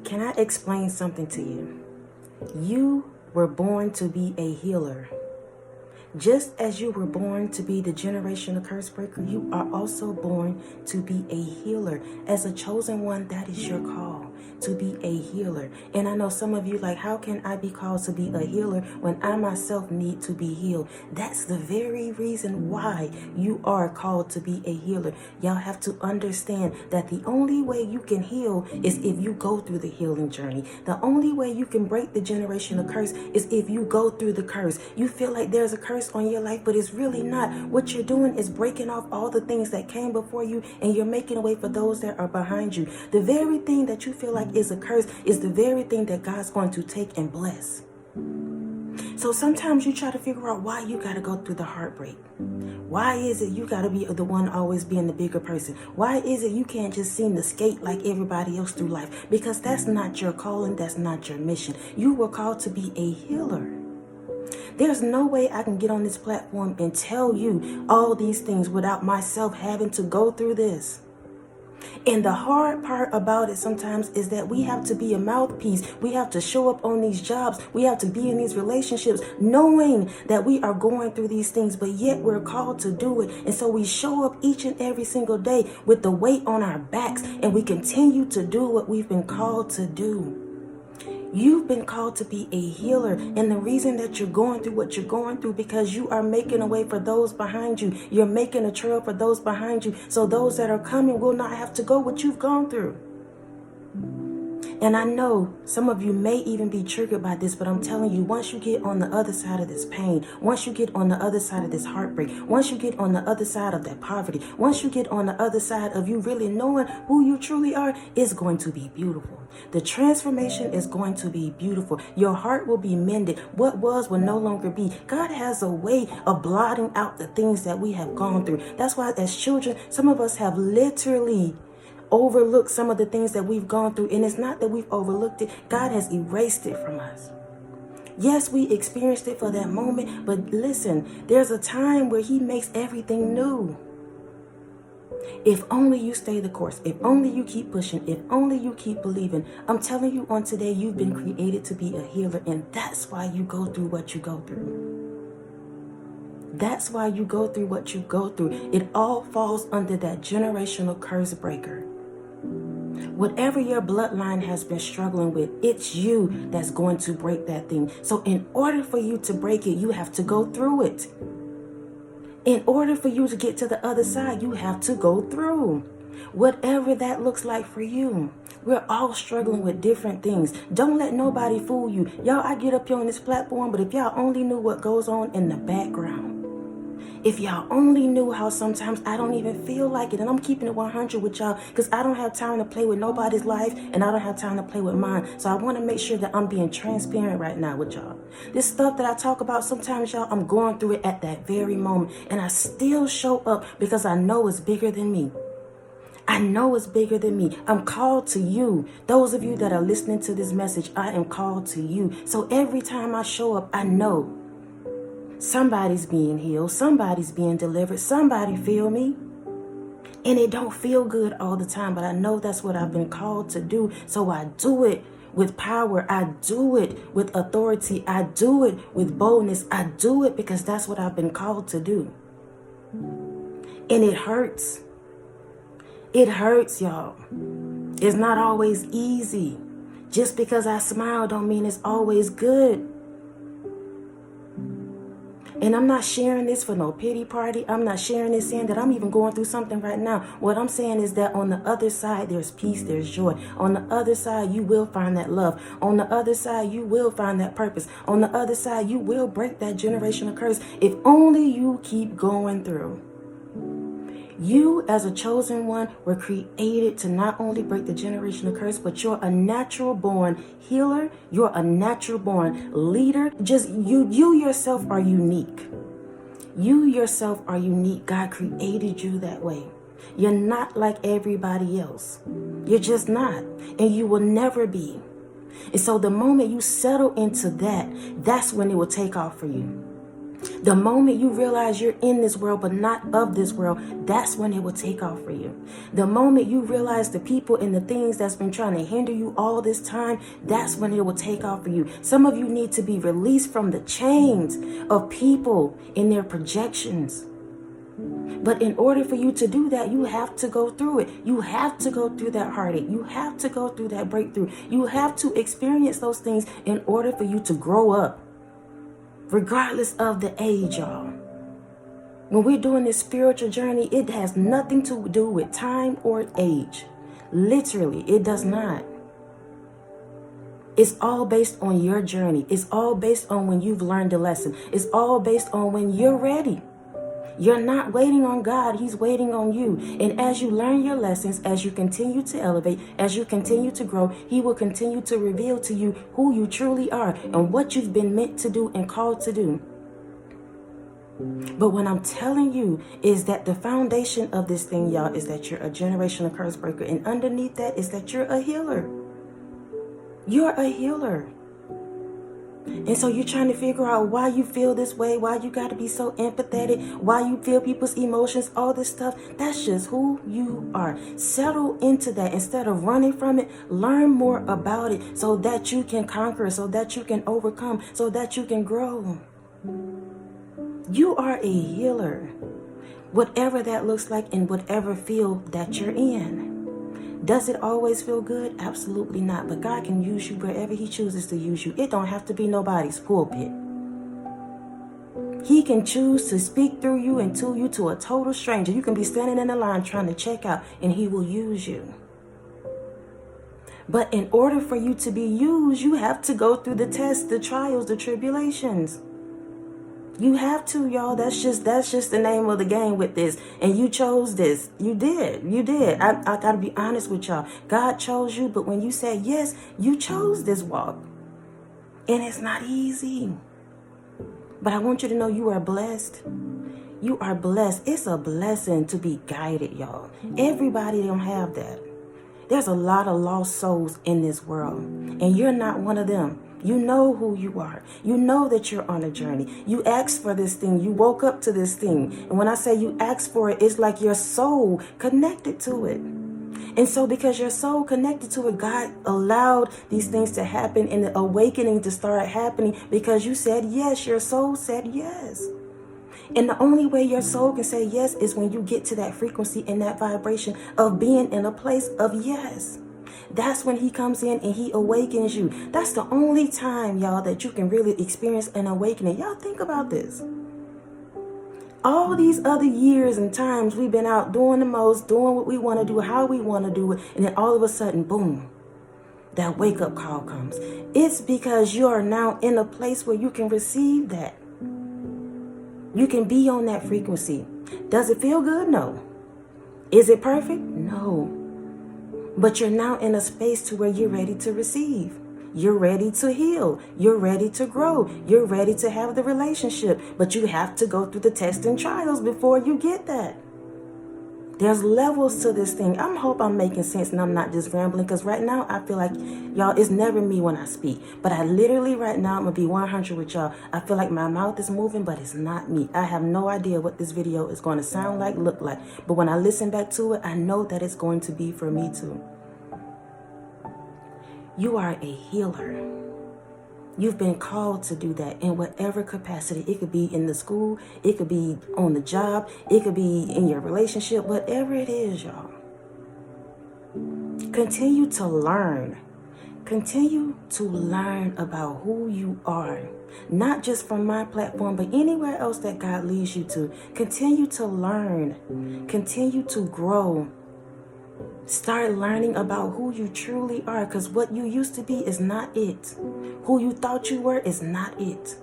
Can I explain something to you? You were born to be a healer. Just as you were born to be the generational curse breaker, you are also born to be a healer. As a chosen one, that is your call, to be a healer. And I know some of you like, how can I be called to be a healer when I myself need to be healed? That's the very reason why you are called to be a healer. Y'all have to understand that the only way you can heal is if you go through the healing journey. The only way you can break the generational curse is if you go through the curse. You feel like there's a curse on your life, but it's really not. What you're doing is breaking off all the things that came before you, and you're making a way for those that are behind you. The very thing that you feel like is a curse is the very thing that God's going to take and bless. So sometimes you try to figure out why you got to go through the heartbreak. Why is it you got to be the one always being the bigger person? Why is it you can't just seem to skate like everybody else through life? Because that's not your calling. That's not your mission. You were called to be a healer. There's no way I can get on this platform and tell you all these things without myself having to go through this. And the hard part about it sometimes is that we have to be a mouthpiece. We have to show up on these jobs. We have to be in these relationships knowing that we are going through these things, but yet we're called to do it. And so we show up each and every single day with the weight on our backs, and we continue to do what we've been called to do. You've been called to be a healer, and the reason that you're going through what you're going through because you are making a way for those behind you. You're making a trail for those behind you, so those that are coming will not have to go what you've gone through. And I know some of you may even be triggered by this, but I'm telling you, once you get on the other side of this pain, once you get on the other side of this heartbreak, once you get on the other side of that poverty, once you get on the other side of you really knowing who you truly are, it's going to be beautiful. The transformation is going to be beautiful. Your heart will be mended. What was will no longer be. God has a way of blotting out the things that we have gone through. That's why as children, some of us have literally overlooked some of the things that we've gone through. And it's not that we've overlooked it. God has erased it from us. Yes, we experienced it for that moment, but listen, there's a time where He makes everything new. If only you stay the course, if only you keep pushing, if only you keep believing. I'm telling you on today, you've been created to be a healer, and that's why you go through what you go through. That's why you go through what you go through. It all falls under that generational curse breaker. Whatever your bloodline has been struggling with, it's you that's going to break that thing. So in order for you to break it, you have to go through it. In order for you to get to the other side, you have to go through. Whatever that looks like for you. We're all struggling with different things. Don't let nobody fool you. Y'all, I get up here on this platform, but if y'all only knew what goes on in the background. If y'all only knew how sometimes I don't even feel like it, and I'm keeping it 100 with y'all because I don't have time to play with nobody's life, and I don't have time to play with mine. So I want to make sure that I'm being transparent right now with y'all. This stuff that I talk about, sometimes y'all, I'm going through it at that very moment, and I still show up because I know it's bigger than me. I know it's bigger than me. I'm called to you. Those of you that are listening to this message, I am called to you. So every time I show up, I know somebody's being healed, somebody's being delivered, somebody feel me. And it don't feel good all the time, but I know that's what I've been called to do. So I do it with power. I do it with authority. I do it with boldness. I do it because that's what I've been called to do. And it hurts. It hurts, y'all. It's not always easy. Just because I smile don't mean it's always good. And I'm not sharing this for no pity party. I'm not sharing this saying that I'm even going through something right now. What I'm saying is that on the other side, there's peace, there's joy. On the other side, you will find that love. On the other side, you will find that purpose. On the other side, you will break that generational curse if only you keep going through. You, as a chosen one, were created to not only break the generational curse, but you're a natural born healer. You're a natural born leader. Just you yourself are unique. You yourself are unique. God created you that way. You're not like everybody else. You're just not. And you will never be. And so the moment you settle into that, that's when it will take off for you. The moment you realize you're in this world but not of this world, that's when it will take off for you. The moment you realize the people and the things that's been trying to hinder you all this time, that's when it will take off for you. Some of you need to be released from the chains of people and their projections. But in order for you to do that, you have to go through it. You have to go through that heartache. You have to go through that breakthrough. You have to experience those things in order for you to grow up. Regardless of the age, y'all. When we're doing this spiritual journey, it has nothing to do with time or age. Literally, it does not. It's all based on your journey. It's all based on when you've learned a lesson. It's all based on when you're ready. You're not waiting on God. He's waiting on you. And as you learn your lessons, as you continue to elevate, as you continue to grow, He will continue to reveal to you who you truly are and what you've been meant to do and called to do. But what I'm telling you is that the foundation of this thing, y'all, is that you're a generational curse breaker. And underneath that is that you're a healer. You're a healer. And so you're trying to figure out why you feel this way, why you got to be so empathetic, why you feel people's emotions, all this stuff. That's just who you are. Settle into that. Instead of running from it, learn more about it so that you can conquer, so that you can overcome, so that you can grow. You are a healer. Whatever that looks like in whatever field that you're in. Does it always feel good? Absolutely not. But God can use you wherever He chooses to use you. It don't have to be nobody's pulpit. He can choose to speak through you and to you to a total stranger. You can be standing in the line trying to check out and He will use you. But in order for you to be used, you have to go through the tests, the trials, the tribulations. You have to, y'all. That's just the name of the game with this. And you chose this. You did. I got to be honest with y'all. God chose you, but when you said yes, you chose this walk. And it's not easy. But I want you to know you are blessed. You are blessed. It's a blessing to be guided, y'all. Everybody don't have that. There's a lot of lost souls in this world. And you're not one of them. You know who you are. You know that you're on a journey. You asked for this thing. You woke up to this thing. And when I say you asked for it, it's like your soul connected to it. And so because your soul connected to it, God allowed these things to happen and the awakening to start happening because you said yes. Your soul said yes. And the only way your soul can say yes is when you get to that frequency and that vibration of being in a place of yes. That's when He comes in and He awakens you. That's the only time, y'all, that you can really experience an awakening. Y'all think about this. All these other years and times we've been out doing the most, doing what we want to do, how we want to do it. And then all of a sudden, boom, that wake-up call comes. It's because you are now in a place where you can receive that. You can be on that frequency. Does it feel good? No. Is it perfect? No. But you're now in a space to where you're ready to receive. You're ready to heal. You're ready to grow. You're ready to have the relationship. But you have to go through the tests and trials before you get that. There's levels to this thing. I hope I'm making sense and I'm not just rambling. Because right now I feel like, y'all, it's never me when I speak. But I literally right now, I'm going to be 100 with y'all. I feel like my mouth is moving, but it's not me. I have no idea what this video is going to sound like, look like. But when I listen back to it, I know that it's going to be for me too. You are a healer. You've been called to do that in whatever capacity. It could be in the school. It could be on the job. It could be in your relationship. Whatever it is, y'all. Continue to learn. Continue to learn about who you are. Not just from my platform, but anywhere else that God leads you to. Continue to learn. Continue to grow. Start learning about who you truly are, because what you used to be is not it. Who you thought you were is not it.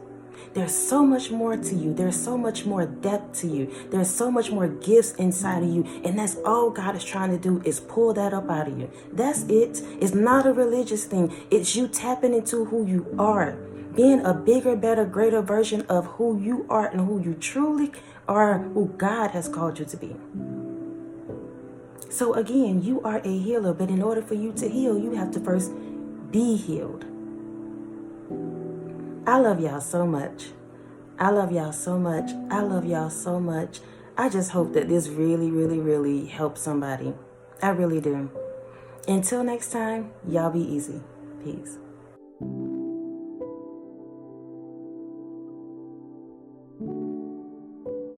There's so much more to you. There's so much more depth to you. There's so much more gifts inside of you. And that's all God is trying to do is pull that up out of you. That's it. It's not a religious thing. It's you tapping into who you are. Being a bigger, better, greater version of who you are and who you truly are, who God has called you to be. So again, you are a healer, but in order for you to heal, you have to first be healed. I love y'all so much. I love y'all so much. I love y'all so much. I just hope that this really, really, really helps somebody. I really do. Until next time, y'all be easy. Peace.